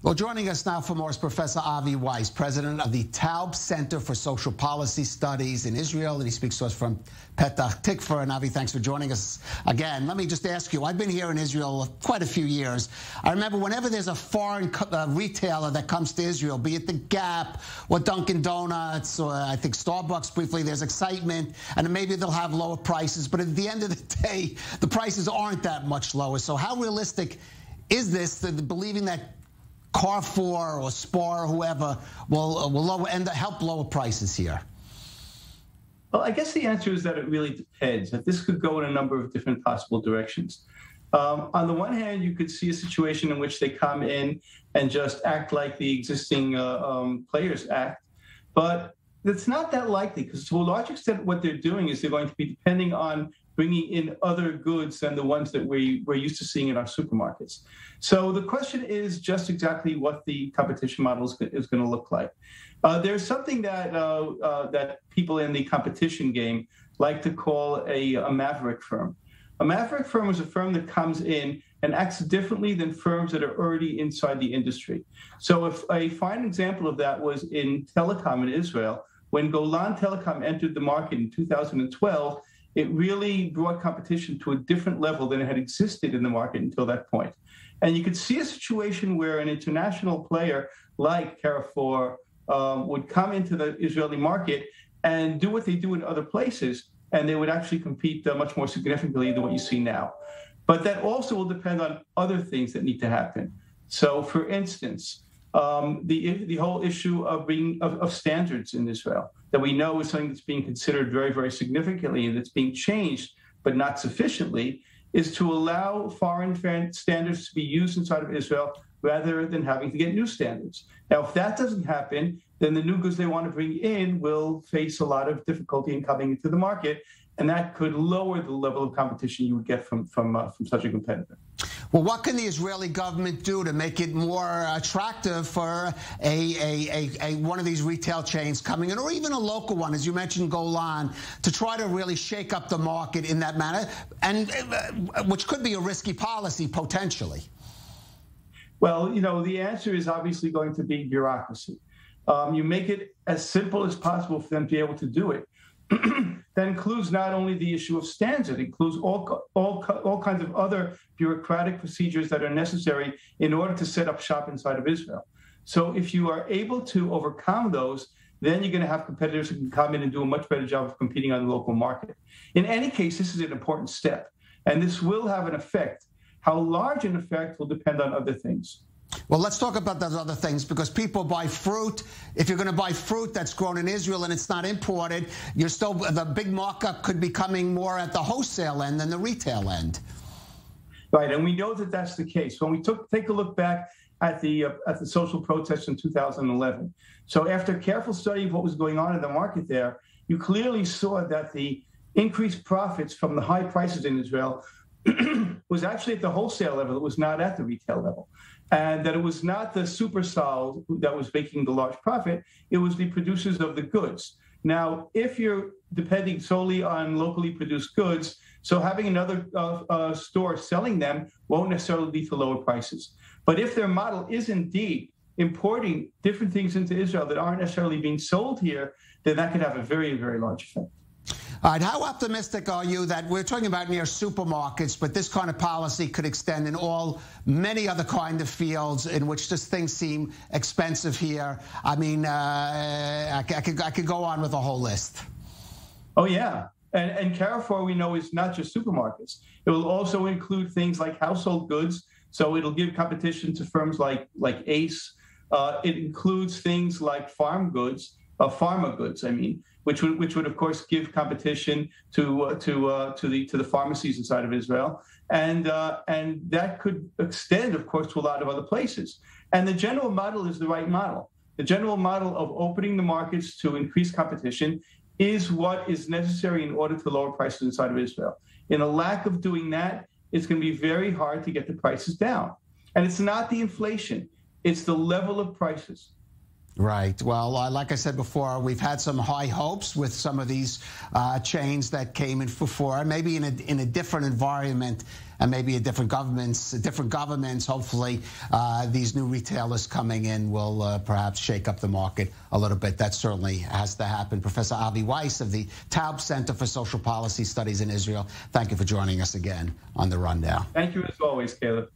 Well, joining us now for more is Professor Avi Weiss, president of the Taub Center for Social Policy Studies in Israel, and he speaks to us from Petah Tikva. And Avi, thanks for joining us again. Let me just ask you, I've been here in Israel quite a few years. I remember whenever there's a foreign retailer that comes to Israel, be it the Gap or Dunkin' Donuts or I think Starbucks briefly, there's excitement, and maybe they'll have lower prices. But at the end of the day, the prices aren't that much lower. So how realistic is this, believing that Carrefour or Spar or whoever will help lower prices here? Well, I guess the answer is that it really depends. That this could go in a number of different possible directions. On the one hand, you could see a situation in which they come in and just act like the existing players act. But it's not that likely, because to a large extent what they're doing is they're going to be depending on bringing in other goods than the ones that we're used to seeing in our supermarkets. So the question is just exactly what the competition model is going to look like. There's something that that people in the competition game like to call a maverick firm. A maverick firm is a firm that comes in and acts differently than firms that are already inside the industry. So if a fine example of that was in telecom in Israel, when Golan Telecom entered the market in 2012, it really brought competition to a different level than it had existed in the market until that point. And you could see a situation where an international player like Carrefour would come into the Israeli market and do what they do in other places, and they would actually compete much more significantly than what you see now. But that also will depend on other things that need to happen. So, for instance, the whole issue of standards in Israel that we know is something that's being considered very, very significantly and that's being changed, but not sufficiently, is to allow foreign standards to be used inside of Israel rather than having to get new standards. Now, if that doesn't happen, then the new goods they want to bring in will face a lot of difficulty in coming into the market, and that could lower the level of competition you would get from such a competitor. Well, what can the Israeli government do to make it more attractive for one of these retail chains coming in, or even a local one, as you mentioned, Golan, to try to really shake up the market in that manner, and which could be a risky policy potentially? Well, you know, the answer is obviously going to be bureaucracy. You make it as simple as possible for them to be able to do it. That includes not only the issue of standards, it includes all kinds of other bureaucratic procedures that are necessary in order to set up shop inside of Israel. So if you are able to overcome those, then you're going to have competitors who can come in and do a much better job of competing on the local market. In any case, this is an important step, and this will have an effect. How large an effect will depend on other things. Well, let's talk about those other things, because people buy fruit. If you're going to buy fruit that's grown in Israel and it's not imported, the big markup could be coming more at the wholesale end than the retail end. Right, and we know that that's the case. When we take a look back at the social protests in 2011, so after a careful study of what was going on in the market there, you clearly saw that the increased profits from the high prices in Israel was actually at the wholesale level. It was not at the retail level. And that it was not the supersol that was making the large profit, it was the producers of the goods. Now, if you're depending solely on locally produced goods, so having another store selling them won't necessarily lead to lower prices. But if their model is indeed importing different things into Israel that aren't necessarily being sold here, then that could have a very, very large effect. All right, how optimistic are you that we're talking about near supermarkets, but this kind of policy could extend in many other kind of fields in which just things seem expensive here? I mean, I could go on with a whole list. Oh, yeah. And Carrefour, we know, is not just supermarkets. It will also include things like household goods. So it'll give competition to firms like Ace. It includes things like pharma goods, which would of course give competition to the pharmacies inside of Israel, and that could extend, of course, to a lot of other places. And the general model is the right model. The general model of opening the markets to increase competition is what is necessary in order to lower prices inside of Israel. In a lack of doing that, it's going to be very hard to get the prices down. And it's not the inflation; it's the level of prices. Right. Well, like I said before, we've had some high hopes with some of these chains that came in before, maybe in a different environment and maybe different governments. Hopefully, these new retailers coming in will perhaps shake up the market a little bit. That certainly has to happen. Professor Avi Weiss of the Taub Center for Social Policy Studies in Israel, thank you for joining us again on The Rundown. Thank you as always, Caleb.